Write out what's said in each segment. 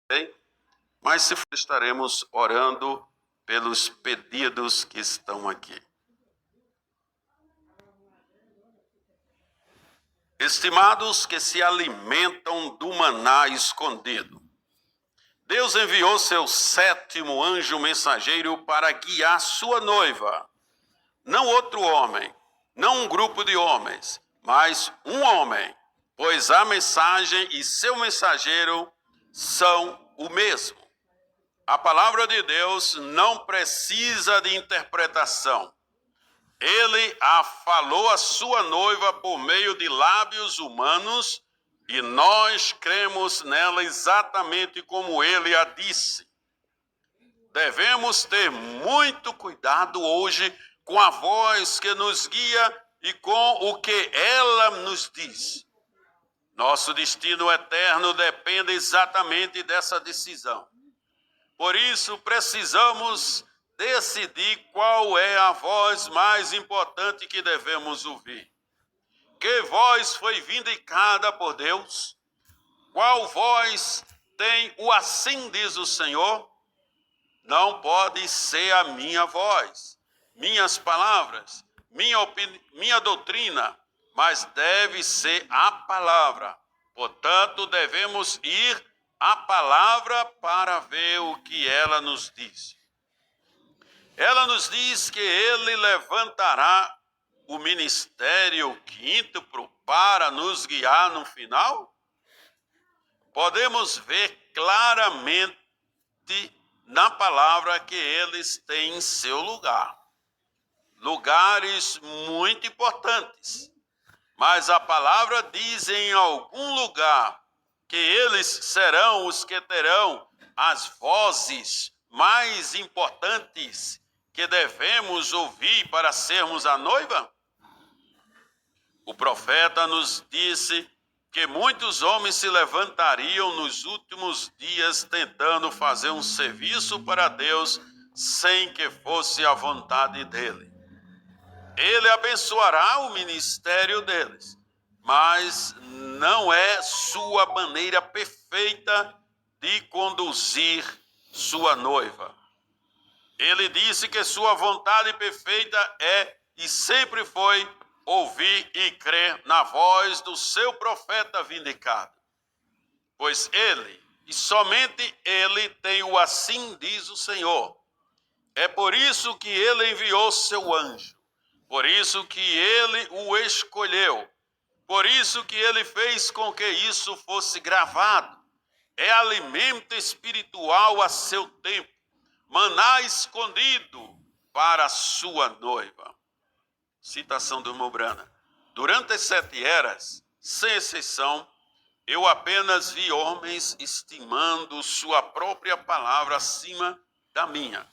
bem? Mas se for, estaremos orando pelos pedidos que estão aqui. Estimados que se alimentam do maná escondido, Deus enviou seu 7º anjo mensageiro para guiar sua noiva. Não outro homem, não um grupo de homens, mas um homem, pois a mensagem e seu mensageiro são o mesmo. A palavra de Deus não precisa de interpretação. Ele a falou à sua noiva por meio de lábios humanos e nós cremos nela exatamente como ele a disse. Devemos ter muito cuidado hoje com a voz que nos guia e com o que ela nos diz. Nosso destino eterno depende exatamente dessa decisão. Por isso, precisamos decidir qual é a voz mais importante que devemos ouvir. Que voz foi vindicada por Deus? Qual voz tem o assim diz o Senhor? Não pode ser a minha voz, minhas palavras, minha doutrina, mas deve ser a palavra. Portanto, devemos ir à palavra para ver o que ela nos diz. Ela nos diz que ele levantará o ministério quíntuplo para nos guiar no final. Podemos ver claramente na palavra que eles têm em seu lugar. Lugares muito importantes. Mas a palavra diz em algum lugar que eles serão os que terão as vozes mais importantes que devemos ouvir para sermos a noiva? O profeta nos disse que muitos homens se levantariam nos últimos dias tentando fazer um serviço para Deus sem que fosse a vontade dele. Ele abençoará o ministério deles, mas não é sua maneira perfeita de conduzir sua noiva. Ele disse que sua vontade perfeita é e sempre foi ouvir e crer na voz do seu profeta vindicado. Pois ele, e somente ele, tem o assim diz o Senhor. É por isso que ele enviou seu anjo. Por isso que ele o escolheu. Por isso que ele fez com que isso fosse gravado. É alimento espiritual a seu tempo. Maná escondido para a sua noiva. Citação do irmão Brana. Durante as 7 eras, sem exceção, eu apenas vi homens estimando sua própria palavra acima da minha.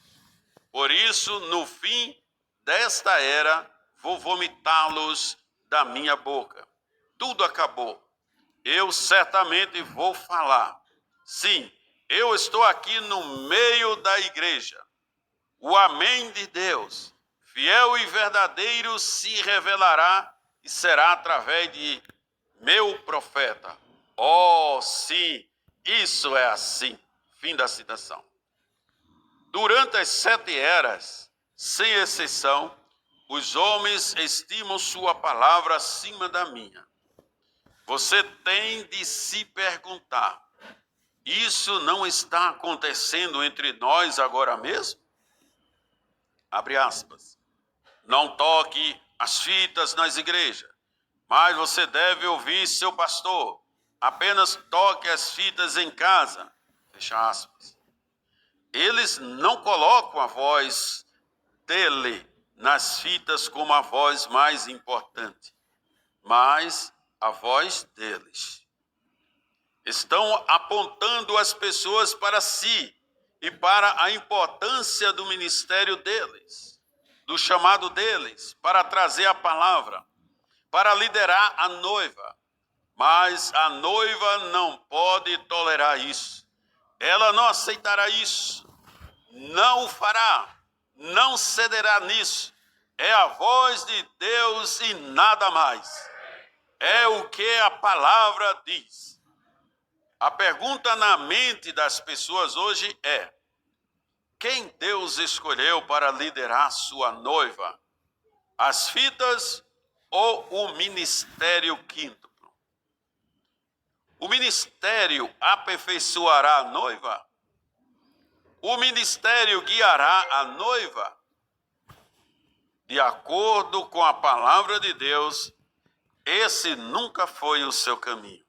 Por isso, no fim desta era, vou vomitá-los da minha boca. Tudo acabou. Eu certamente vou falar. Sim, eu estou aqui no meio da igreja. O amém de Deus, fiel e verdadeiro, se revelará e será através de meu profeta. Oh, sim, isso é assim. Fim da citação. Durante as 7 eras, sem exceção, os homens estimam sua palavra acima da minha. Você tem de se perguntar, isso não está acontecendo entre nós agora mesmo? Abre aspas. Não toque as fitas nas igrejas, mas você deve ouvir seu pastor. Apenas toque as fitas em casa. Fecha aspas. Eles não colocam a voz dele nas fitas como a voz mais importante, mas a voz deles. Estão apontando as pessoas para si e para a importância do ministério deles, do chamado deles, para trazer a palavra, para liderar a noiva. Mas a noiva não pode tolerar isso. Ela não aceitará isso. Não o fará. Não cederá nisso. É a voz de Deus e nada mais. É o que a palavra diz. A pergunta na mente das pessoas hoje é: quem Deus escolheu para liderar sua noiva? As fitas ou o ministério quíntuplo? O ministério aperfeiçoará a noiva? O ministério guiará a noiva? De acordo com a palavra de Deus, esse nunca foi o seu caminho.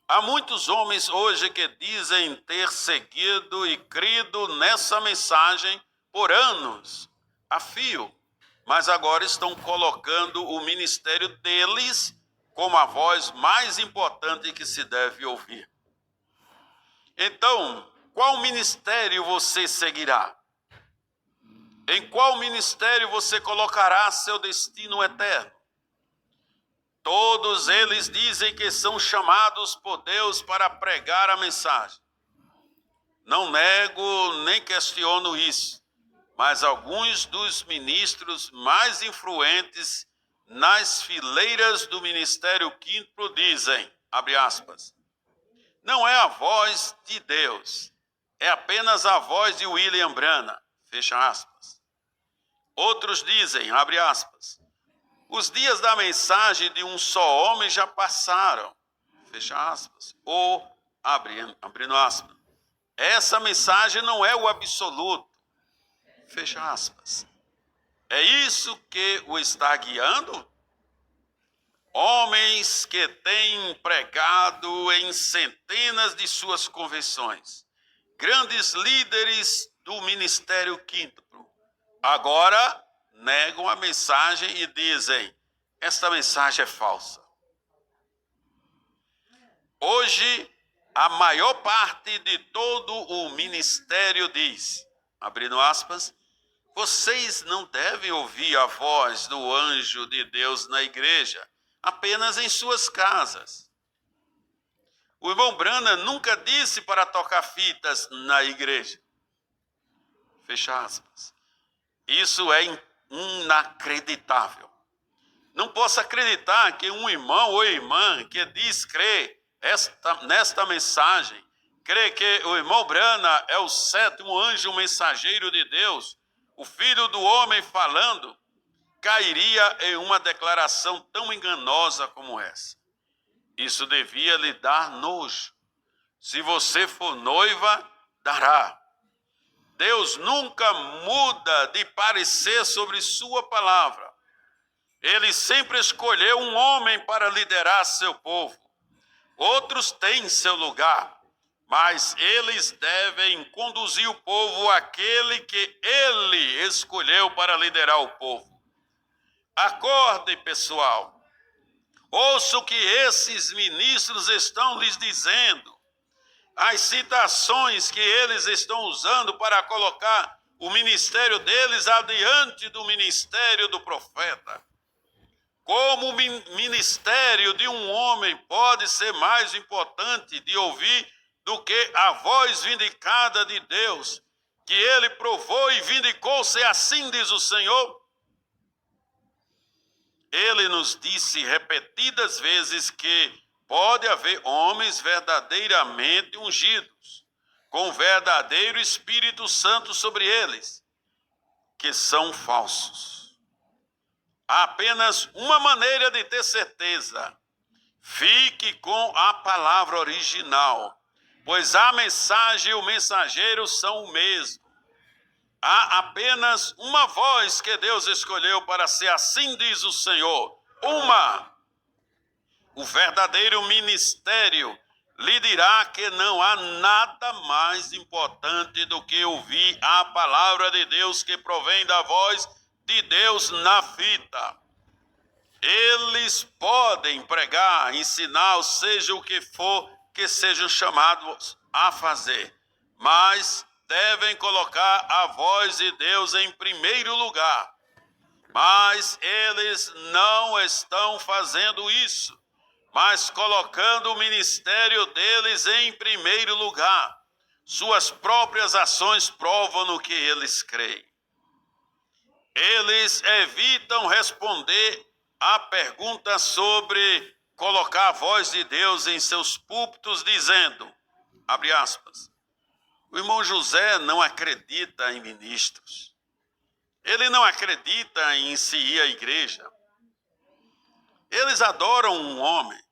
Há muitos homens hoje que dizem ter seguido e crido nessa mensagem por anos, a fio, mas agora estão colocando o ministério deles como a voz mais importante que se deve ouvir. Então, qual ministério você seguirá? Em qual ministério você colocará seu destino eterno? Todos eles dizem que são chamados por Deus para pregar a mensagem. Não nego nem questiono isso, mas alguns dos ministros mais influentes nas fileiras do ministério quíntuplo dizem, abre aspas, não é a voz de Deus, é apenas a voz de William Branham, fecha aspas. Outros dizem, abre aspas, os dias da mensagem de um só homem já passaram, fecha aspas, ou, abrindo aspas, essa mensagem não é o absoluto, fecha aspas. É isso que o está guiando? Homens que têm pregado em centenas de suas convenções, grandes líderes do ministério quíntuplo, agora negam a mensagem e dizem, esta mensagem é falsa. Hoje, a maior parte de todo o ministério diz, abrindo aspas, vocês não devem ouvir a voz do anjo de Deus na igreja, apenas em suas casas. O irmão Branham nunca disse para tocar fitas na igreja. Fecha aspas. Isso é inacreditável. Não posso acreditar que um irmão ou irmã que diz crer nesta mensagem, crê que o irmão Branham é o sétimo anjo mensageiro de Deus, o filho do homem falando, cairia em uma declaração tão enganosa como essa. Isso devia lhe dar nojo. Se você for noiva, dará. Deus nunca muda de parecer sobre sua palavra. Ele sempre escolheu um homem para liderar seu povo. Outros têm seu lugar, mas eles devem conduzir o povo àquele que ele escolheu para liderar o povo. Acordem, pessoal. Ouça o que esses ministros estão lhes dizendo. As citações que eles estão usando para colocar o ministério deles adiante do ministério do profeta. Como o ministério de um homem pode ser mais importante de ouvir do que a voz vindicada de Deus, que ele provou e vindicou, se assim diz o Senhor? Ele nos disse repetidas vezes que pode haver homens verdadeiramente ungidos, com verdadeiro Espírito Santo sobre eles, que são falsos. Há apenas uma maneira de ter certeza. Fique com a palavra original, pois a mensagem e o mensageiro são o mesmo. Há apenas uma voz que Deus escolheu para ser assim diz o Senhor. Uma. O verdadeiro ministério lhe dirá que não há nada mais importante do que ouvir a palavra de Deus que provém da voz de Deus na fita. Eles podem pregar, ensinar, seja o que for que sejam chamados a fazer, mas devem colocar a voz de Deus em primeiro lugar. Mas eles não estão fazendo isso, mas colocando o ministério deles em primeiro lugar. Suas próprias ações provam no que eles creem. Eles evitam responder a pergunta sobre colocar a voz de Deus em seus púlpitos, dizendo, abre aspas, o irmão José não acredita em ministros. Ele não acredita em se ir à igreja. Eles adoram um homem.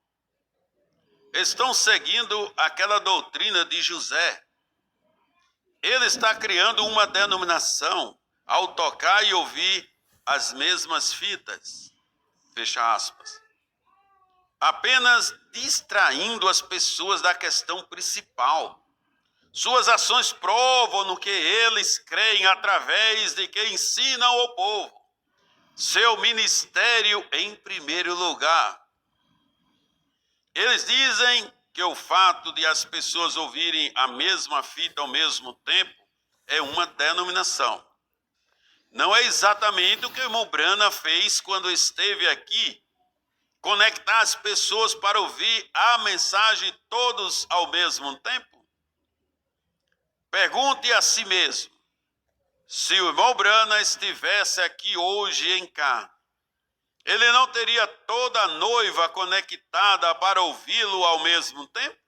Estão seguindo aquela doutrina de José. Ele está criando uma denominação ao tocar e ouvir as mesmas fitas. Fecha aspas. Apenas distraindo as pessoas da questão principal. Suas ações provam no que eles creem através de que ensinam ao povo. Seu ministério em primeiro lugar. Eles dizem que o fato de as pessoas ouvirem a mesma fita ao mesmo tempo é uma denominação. Não é exatamente o que o irmão Brana fez quando esteve aqui, conectar as pessoas para ouvir a mensagem todos ao mesmo tempo? Pergunte a si mesmo, se o irmão Brana estivesse aqui hoje em cá, ele não teria toda a noiva conectada para ouvi-lo ao mesmo tempo?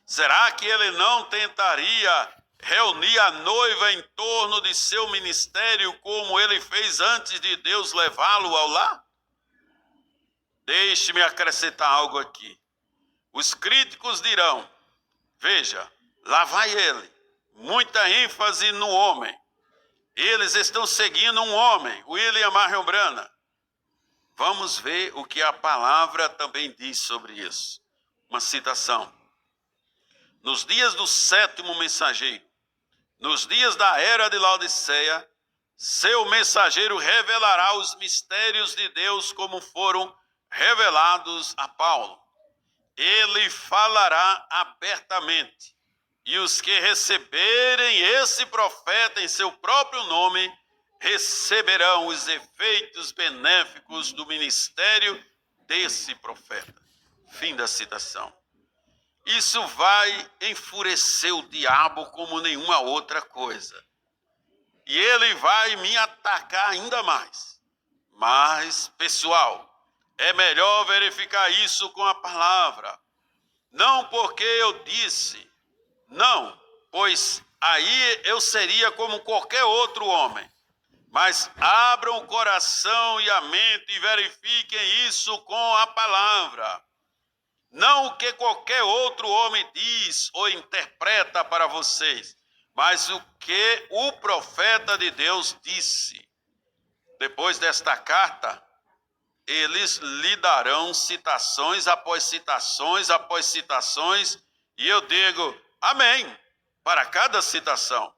Será que ele não tentaria reunir a noiva em torno de seu ministério como ele fez antes de Deus levá-lo ao lar? Deixe-me acrescentar algo aqui. Os críticos dirão, veja, lá vai ele, muita ênfase no homem. Eles estão seguindo um homem, William Marion Branham. Vamos ver o que a palavra também diz sobre isso. Uma citação. Nos dias do sétimo mensageiro, nos dias da era de Laodiceia, seu mensageiro revelará os mistérios de Deus como foram revelados a Paulo. Ele falará abertamente, e os que receberem esse profeta em seu próprio nome, receberão os efeitos benéficos do ministério desse profeta. Fim da citação. Isso vai enfurecer o diabo como nenhuma outra coisa. E ele vai me atacar ainda mais. Mas, pessoal, é melhor verificar isso com a palavra. Não porque eu disse, não, pois aí eu seria como qualquer outro homem. Mas abram o coração e a mente e verifiquem isso com a palavra. Não o que qualquer outro homem diz ou interpreta para vocês, mas o que o profeta de Deus disse. Depois desta carta, eles lhe darão citações após citações após citações, e eu digo amém para cada citação.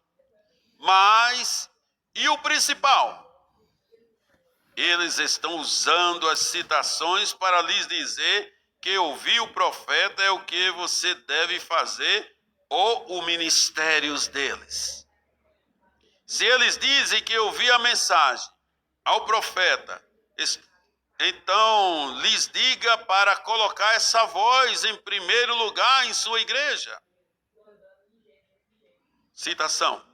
Mas, e o principal? Eles estão usando as citações para lhes dizer que ouvir o profeta é o que você deve fazer ou o ministério deles. Se eles dizem que ouvir a mensagem ao profeta, então lhes diga para colocar essa voz em primeiro lugar em sua igreja. Citação.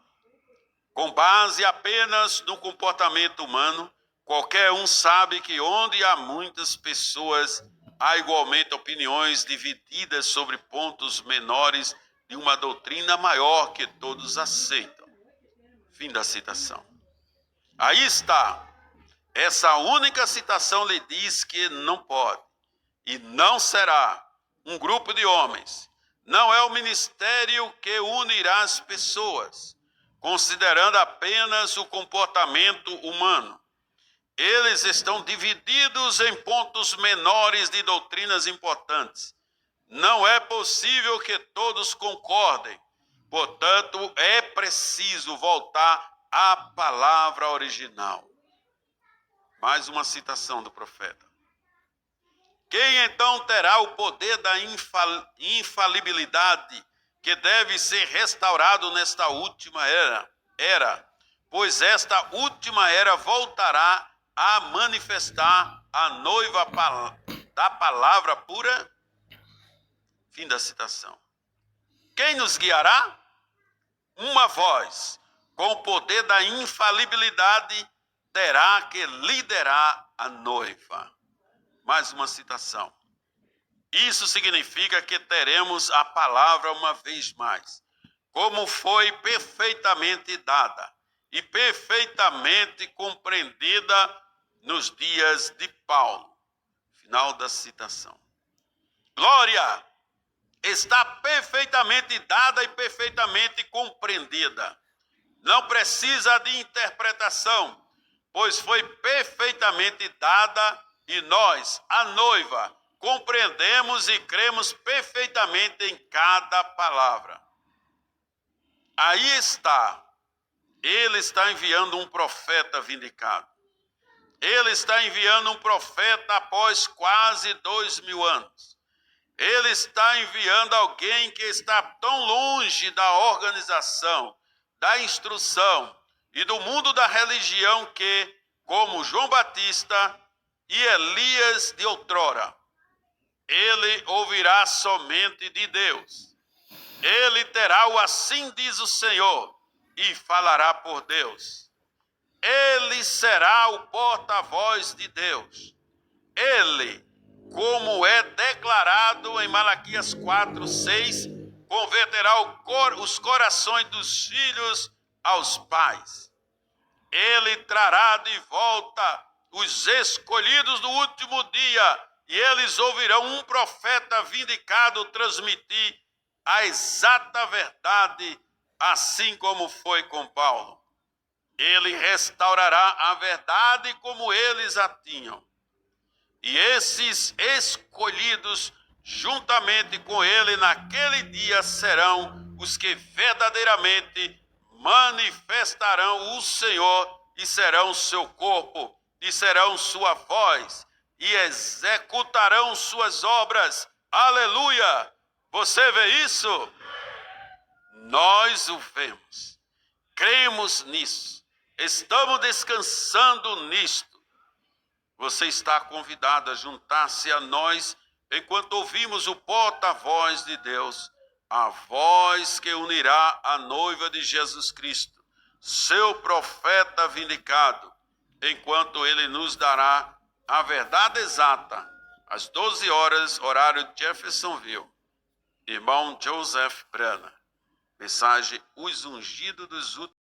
Com base apenas no comportamento humano, qualquer um sabe que onde há muitas pessoas, há igualmente opiniões divididas sobre pontos menores de uma doutrina maior que todos aceitam. Fim da citação. Aí está. Essa única citação lhe diz que não pode e não será um grupo de homens. Não é o ministério que unirá as pessoas, considerando apenas o comportamento humano. Eles estão divididos em pontos menores de doutrinas importantes. Não é possível que todos concordem. Portanto, é preciso voltar à palavra original. Mais uma citação do profeta. Quem então terá o poder da infalibilidade que deve ser restaurado nesta última era? Pois esta última era voltará a manifestar a noiva da palavra pura. Fim da citação. Quem nos guiará? Uma voz com o poder da infalibilidade terá que liderar a noiva. Mais uma citação. Isso significa que teremos a palavra uma vez mais, como foi perfeitamente dada e perfeitamente compreendida nos dias de Paulo. Final da citação. Glória! Está perfeitamente dada e perfeitamente compreendida. Não precisa de interpretação, pois foi perfeitamente dada e nós, a noiva, compreendemos e cremos perfeitamente em cada palavra. Aí está. Ele está enviando um profeta vindicado. Ele está enviando um profeta após quase 2000 anos. Ele está enviando alguém que está tão longe da organização, da instrução e do mundo da religião que, como João Batista e Elias de outrora, ele ouvirá somente de Deus. Ele terá o assim diz o Senhor e falará por Deus. Ele será o porta-voz de Deus. Ele, como é declarado em Malaquias 4:6, converterá os corações dos filhos aos pais. Ele trará de volta os escolhidos do último dia, e eles ouvirão um profeta vindicado transmitir a exata verdade, assim como foi com Paulo. Ele restaurará a verdade como eles a tinham. E esses escolhidos, juntamente com ele naquele dia, serão os que verdadeiramente manifestarão o Senhor e serão seu corpo, e serão sua voz, e executarão suas obras. Aleluia! Você vê isso? Nós o vemos. Cremos nisso. Estamos descansando nisto. Você está convidado a juntar-se a nós enquanto ouvimos o porta-voz de Deus, a voz que unirá a noiva de Jesus Cristo, seu profeta vindicado, enquanto ele nos dará a verdade exata, às 12 horas, horário de Jeffersonville. Irmão Joseph Branham, mensagem Os Ungidos dos Últimos